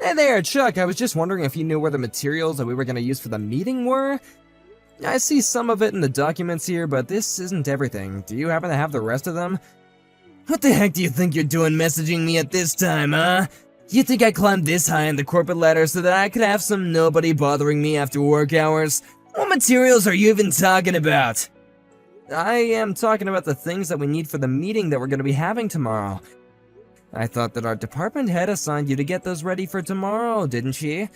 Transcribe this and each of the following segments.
Hey there, Chuck. I was just wondering if you knew where the materials that we were going to use for the meeting were? I see some of it in the documents here, but this isn't everything. Do you happen to have the rest of them? What the heck do you think you're doing messaging me at this time, huh? You think I climbed this high in the corporate ladder so that I could have some nobody bothering me after work hours? What materials are you even talking about? I am talking about the things that we need for the meeting that we're going to be having tomorrow. I thought that our department head assigned you to get those ready for tomorrow, didn't she?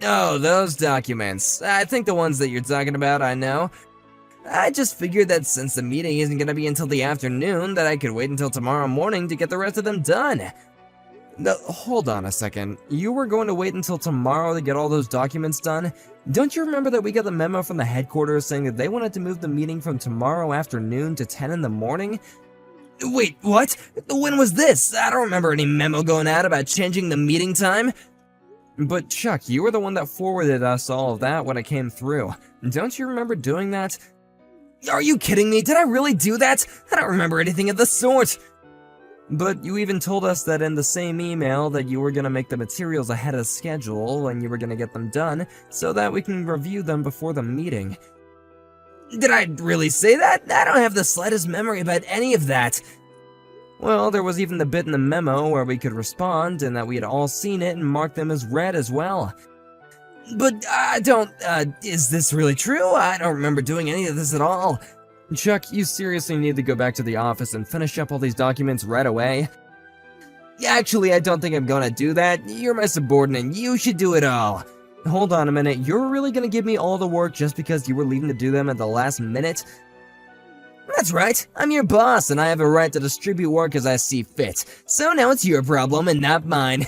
Oh, those documents. I think the ones that you're talking about, I know. I just figured that since the meeting isn't going to be until the afternoon, that I could wait until tomorrow morning to get the rest of them done. No, hold on a second. You were going to wait until tomorrow to get all those documents done? Don't you remember that we got the memo from the headquarters saying that they wanted to move the meeting from tomorrow afternoon to 10 in the morning? Wait, what? When was this? I don't remember any memo going out about changing the meeting time. But Chuck, you were the one that forwarded us all of that when it came through. Don't you remember doing that? Are you kidding me? Did I really do that? I don't remember anything of the sort. But you even told us that in the same email that you were going to make the materials ahead of schedule and you were going to get them done so that we can review them before the meeting. Did I really say that? I don't have the slightest memory about any of that. Well, there was even the bit in the memo where we could respond and that we had all seen it and marked them as read as well. But I don't, is this really true? I don't remember doing any of this at all. Chuck, you seriously need to go back to the office and finish up all these documents right away? Actually, I don't think I'm gonna do that. You're my subordinate. You should do it all. Hold on a minute. You're really gonna give me all the work just because you were leaving to do them at the last minute? That's right. I'm your boss, and I have a right to distribute work as I see fit. So now it's your problem and not mine.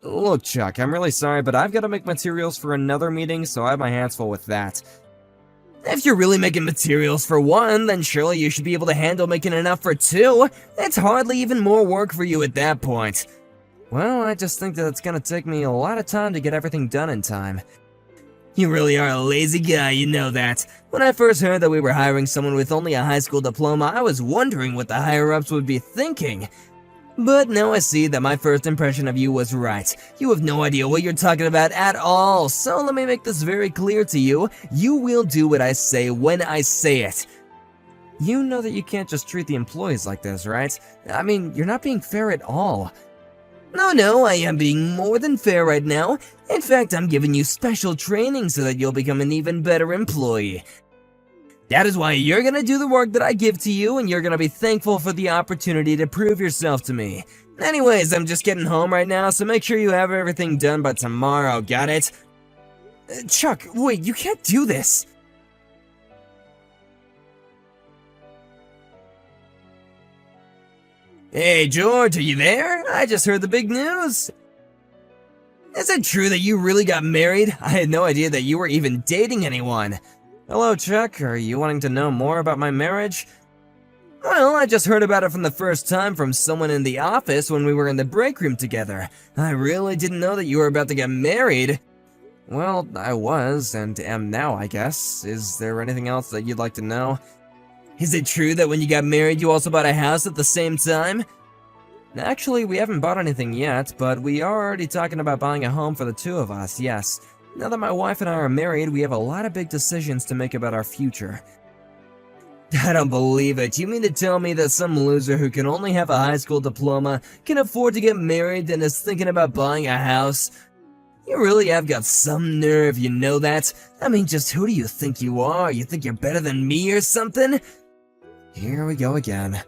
Look, Chuck, I'm really sorry, but I've got to make materials for another meeting, so I have my hands full with that. If you're really making materials for one, then surely you should be able to handle making enough for two. It's hardly even more work for you at that point. Well, I just think that it's gonna take me a lot of time to get everything done in time. You really are a lazy guy, you know that. When I first heard that we were hiring someone with only a high school diploma, I was wondering what the higher-ups would be thinking. But now I see that my first impression of you was right. You have no idea what you're talking about at all, so let me make this very clear to you. You will do what I say when I say it. You know that you can't just treat the employees like this, right? I mean, you're not being fair at all. No, I am being more than fair right now. In fact, I'm giving you special training so that you'll become an even better employee. That is why you're gonna do the work that I give to you, and you're gonna be thankful for the opportunity to prove yourself to me. Anyways, I'm just getting home right now, so make sure you have everything done by tomorrow, got it? Chuck, wait, you can't do this! Hey, George, are you there? I just heard the big news. Is it true that you really got married? I had no idea that you were even dating anyone. Hello, Chuck. Are you wanting to know more about my marriage? Well, I just heard about it from the first time from someone in the office when we were in the break room together. I really didn't know that you were about to get married. Well, I was, and am now, I guess. Is there anything else that you'd like to know? Is it true that when you got married, you also bought a house at the same time? Actually, we haven't bought anything yet, but we are already talking about buying a home for the two of us, yes. Now that my wife and I are married, we have a lot of big decisions to make about our future. I don't believe it. You mean to tell me that some loser who can only have a high school diploma can afford to get married and is thinking about buying a house? You really have got some nerve, you know that? I mean, just who do you think you are? You think you're better than me or something? Here we go again.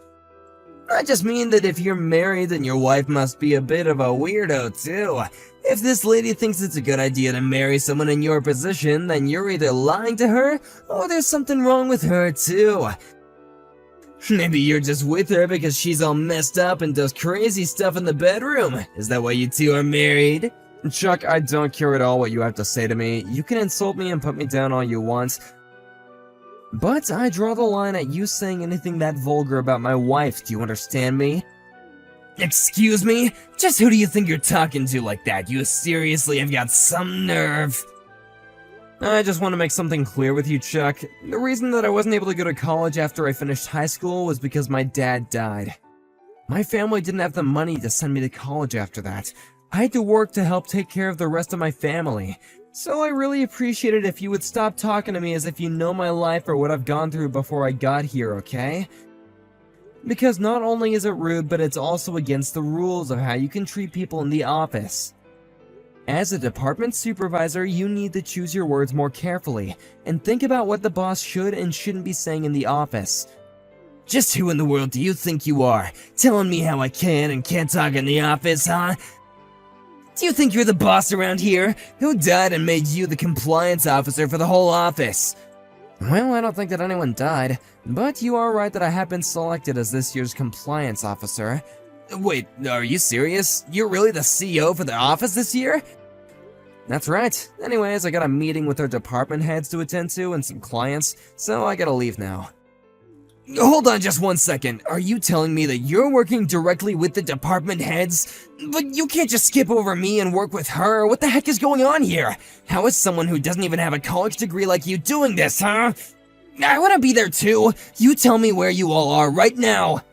I just mean that if you're married, then your wife must be a bit of a weirdo, too. If this lady thinks it's a good idea to marry someone in your position, then you're either lying to her, or there's something wrong with her, too. Maybe you're just with her because she's all messed up and does crazy stuff in the bedroom. Is that why you two are married? Chuck, I don't care at all what you have to say to me. You can insult me and put me down all you want. But I draw the line at you saying anything that vulgar about my wife, do you understand me? Excuse me? Just who do you think you're talking to like that? You seriously have got some nerve. I just want to make something clear with you, Chuck. The reason that I wasn't able to go to college after I finished high school was because my dad died. My family didn't have the money to send me to college after that. I had to work to help take care of the rest of my family. So I really appreciate it if you would stop talking to me as if you know my life or what I've gone through before I got here, okay? Because not only is it rude, but it's also against the rules of how you can treat people in the office. As a department supervisor, you need to choose your words more carefully, and think about what the boss should and shouldn't be saying in the office. Just who in the world do you think you are? Telling me how I can and can't talk in the office, huh? Do you think you're the boss around here? Who died and made you the compliance officer for the whole office? Well, I don't think that anyone died, but you are right that I have been selected as this year's compliance officer. Wait, are you serious? You're really the CEO for the office this year? That's right. Anyways, I got a meeting with our department heads to attend to and some clients, so I gotta leave now. Hold on just 1 second. Are you telling me that you're working directly with the department heads? But you can't just skip over me and work with her. What the heck is going on here? How is someone who doesn't even have a college degree like you doing this, huh? I want to be there too. You tell me where you all are right now.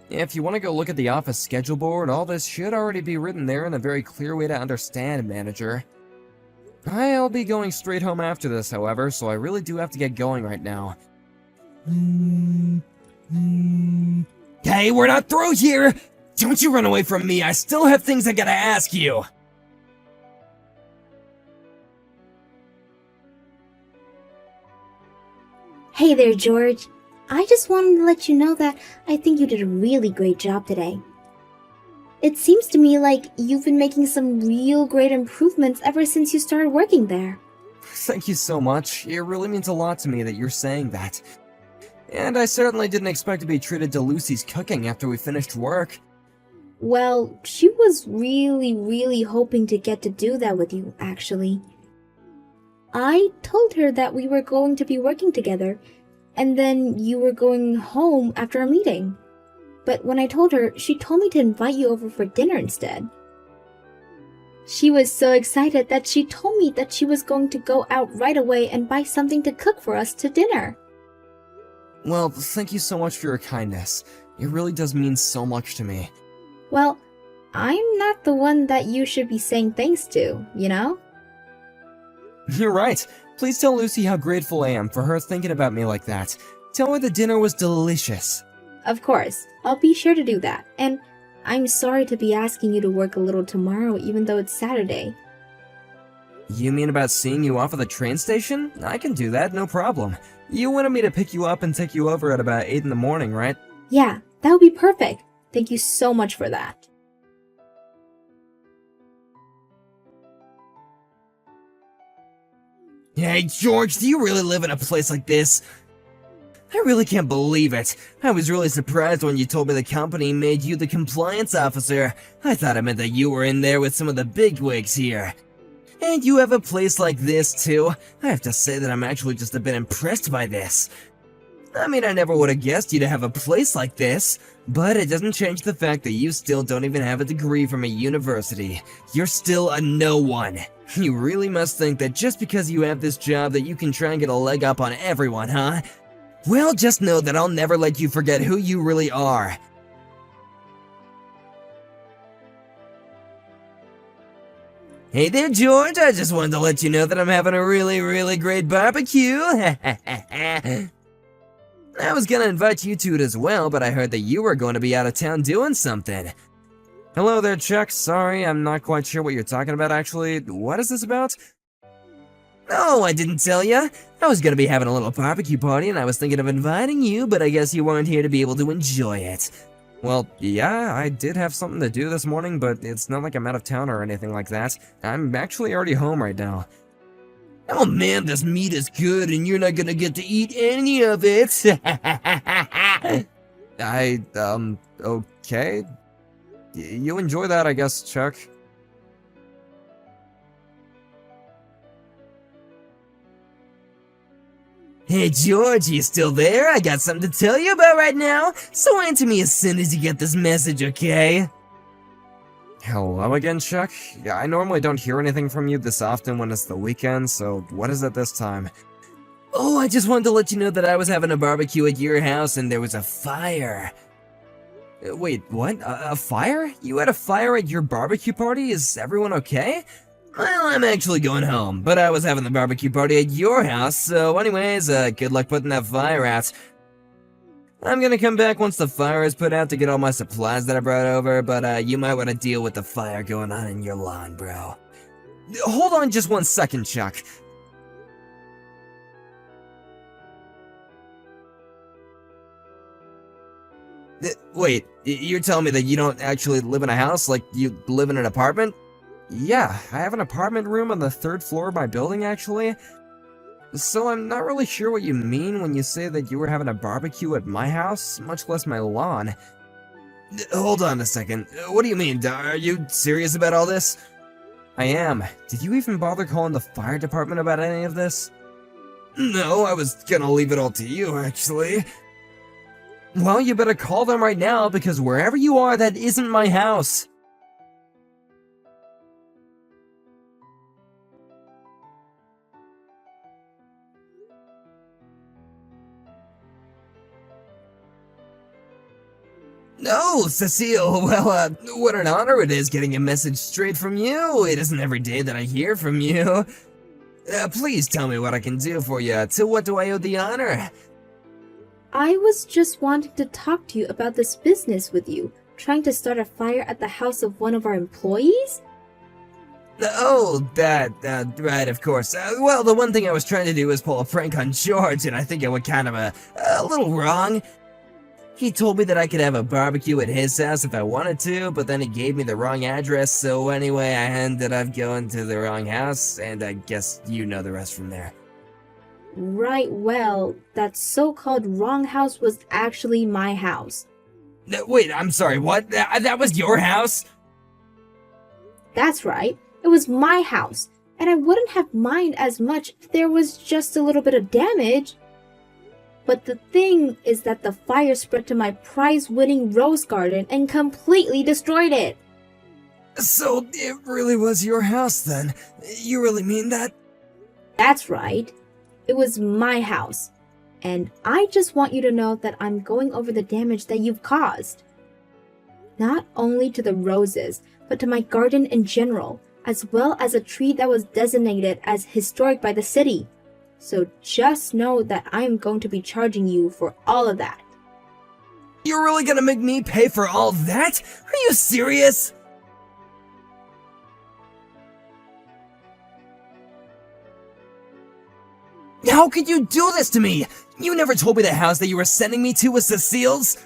If you want to go look at the office schedule board, all this should already be written there in a very clear way to understand, manager. I'll be going straight home after this, however, so I really do have to get going right now. Hey, we're not through here! Don't you run away from me, I still have things I gotta ask you! Hey there, George. I just wanted to let you know that I think you did a really great job today. It seems to me like you've been making some real great improvements ever since you started working there. Thank you so much. It really means a lot to me that you're saying that. And I certainly didn't expect to be treated to Lucy's cooking after we finished work. Well, she was really hoping to get to do that with you, actually. I told her that we were going to be working together, and then you were going home after a meeting. But when I told her, she told me to invite you over for dinner instead. She was so excited that she told me that she was going to go out right away and buy something to cook for us to dinner. Well, thank you so much for your kindness. It really does mean so much to me. Well, I'm not the one that you should be saying thanks to, you know? You're right. Please tell Lucy how grateful I am for her thinking about me like that. Tell her the dinner was delicious. Of course, I'll be sure to do that. And I'm sorry to be asking you to work a little tomorrow even though it's Saturday. You mean about seeing you off at the train station? I can do that, no problem. You wanted me to pick you up and take you over at about 8 in the morning, right? Yeah, that would be perfect. Thank you so much for that. Hey, George, do you really live in a place like this? I really can't believe it. I was really surprised when you told me the company made you the compliance officer. I thought it meant that you were in there with some of the bigwigs here. And you have a place like this, too? I have to say that I'm actually just a bit impressed by this. I mean, I never would have guessed you to have a place like this, but it doesn't change the fact that you still don't even have a degree from a university. You're still a no one. You really must think that just because you have this job that you can try and get a leg up on everyone, huh? Well, just know that I'll never let you forget who you really are. Hey there, George, I just wanted to let you know that I'm having a really great barbecue. I was gonna invite you to it as well, but I heard that you were going to be out of town doing something. Hello there, Chuck. Sorry, I'm not quite sure what you're talking about, actually. What is this about? Oh, I didn't tell ya. I was gonna be having a little barbecue party and I was thinking of inviting you, but I guess you weren't here to be able to enjoy it. Well, yeah, I did have something to do this morning, but it's not like I'm out of town or anything like that. I'm actually already home right now. Oh man, this meat is good and you're not gonna get to eat any of it. Okay. You enjoy that, I guess, Chuck. Hey George, you still there? I got something to tell you about right now, so answer me as soon as you get this message, okay? Hello again, Chuck. Yeah, I normally don't hear anything from you this often when it's the weekend, so what is it this time? Oh, I just wanted to let you know that I was having a barbecue at your house and there was a fire. Wait, what? A fire? You had a fire at your barbecue party? Is everyone okay? Well, I'm actually going home, but I was having the barbecue party at your house, so anyways, good luck putting that fire out. I'm gonna come back once the fire is put out to get all my supplies that I brought over, but you might want to deal with the fire going on in your lawn, bro. Hold on just 1 second, Chuck. Wait, you're telling me that you don't actually live in a house, like you live in an apartment? Yeah, I have an apartment room on the 3rd floor of my building, actually. So I'm not really sure what you mean when you say that you were having a barbecue at my house, much less my lawn. Hold on a second. What do you mean? Are you serious about all this? I am. Did you even bother calling the fire department about any of this? No, I was gonna leave it all to you, actually. Well, you better call them right now, because wherever you are, that isn't my house. No, Cecile, well, what an honor it is getting a message straight from you. It isn't every day that I hear from you. Please tell me what I can do for you. To what do I owe the honor? I was just wanting to talk to you about this business with you, trying to start a fire at the house of one of our employees? Oh, that, right, of course. Well, the one thing I was trying to do was pull a prank on George, and I think I went kind of a little wrong. He told me that I could have a barbecue at his house if I wanted to, but then he gave me the wrong address, so anyway, I ended up going to the wrong house, and I guess you know the rest from there. Right, well, that so-called wrong house was actually my house. Wait, I'm sorry, what? That was your house? That's right, it was my house, and I wouldn't have minded as much if there was just a little bit of damage. But the thing is that the fire spread to my prize-winning rose garden and completely destroyed it. So, it really was your house then? You really mean that? That's right. It was my house. And I just want you to know that I'm going over the damage that you've caused. Not only to the roses, but to my garden in general, as well as a tree that was designated as historic by the city. So just know that I am going to be charging you for all of that. You're really gonna make me pay for all that? Are you serious? How could you do this to me? You never told me the house that you were sending me to was Cecile's.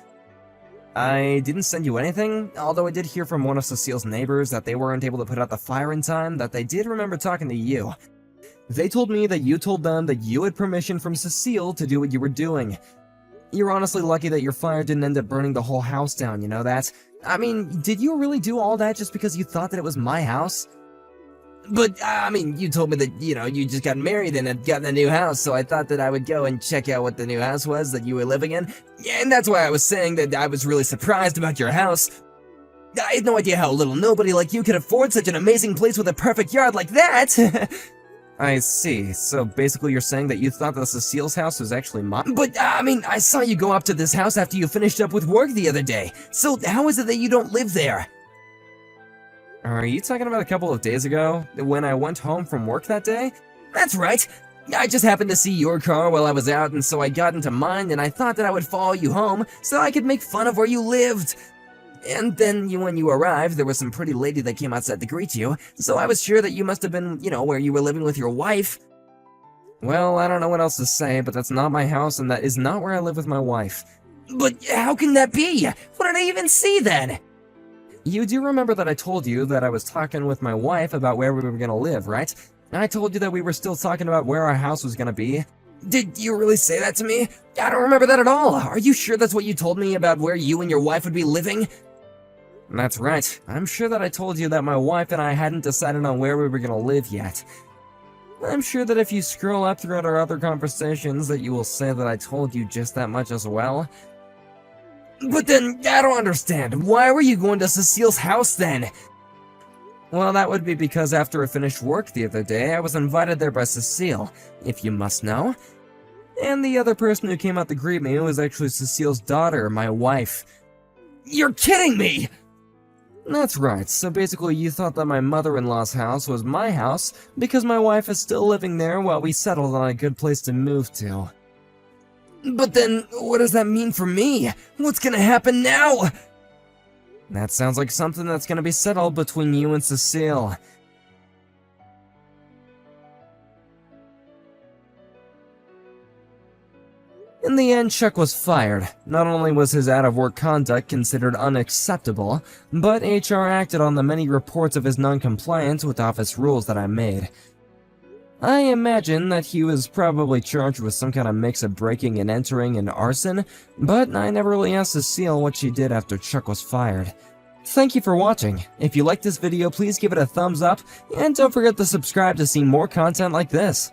I didn't send you anything, although I did hear from one of Cecile's neighbors that they weren't able to put out the fire in time, that they did remember talking to you. They told me that you told them that you had permission from Cecile to do what you were doing. You're honestly lucky that your fire didn't end up burning the whole house down, you know that? I mean, did you really do all that just because you thought that it was my house? But, I mean, you told me that, you just got married and had gotten a new house, so I thought that I would go and check out what the new house was that you were living in. And that's why I was saying that I was really surprised about your house. I had no idea how a little nobody like you could afford such an amazing place with a perfect yard like that! I see. So basically you're saying that you thought that Cecile's house was actually mine? But, I mean, I saw you go up to this house after you finished up with work the other day. So how is it that you don't live there? Are you talking about a couple of days ago, when I went home from work that day? That's right. I just happened to see your car while I was out, and so I got into mine, and I thought that I would follow you home so I could make fun of where you lived. And then, when you arrived, there was some pretty lady that came outside to greet you, so I was sure that you must have been, where you were living with your wife. Well, I don't know what else to say, but that's not my house, and that is not where I live with my wife. But how can that be? What did I even see then? You do remember that I told you that I was talking with my wife about where we were gonna live, right? I told you that we were still talking about where our house was gonna be. Did you really say that to me? I don't remember that at all. Are you sure that's what you told me about where you and your wife would be living? That's right. I'm sure that I told you that my wife and I hadn't decided on where we were gonna live yet. I'm sure that if you scroll up throughout our other conversations that you will say that I told you just that much as well. But then, I don't understand. Why were you going to Cecile's house then? Well, that would be because after I finished work the other day, I was invited there by Cecile, if you must know. And the other person who came out to greet me was actually Cecile's daughter, my wife. You're kidding me! That's right, so basically you thought that my mother-in-law's house was my house because my wife is still living there while we settled on a good place to move to. But then, what does that mean for me? What's gonna happen now? That sounds like something that's gonna be settled between you and Cecile. In the end, Chuck was fired. Not only was his out-of-work conduct considered unacceptable, but HR acted on the many reports of his non-compliance with office rules that I made. I imagine that he was probably charged with some kind of mix of breaking and entering and arson, but I never really asked Cecile what she did after Chuck was fired. Thank you for watching. If you liked this video, please give it a thumbs up, and don't forget to subscribe to see more content like this.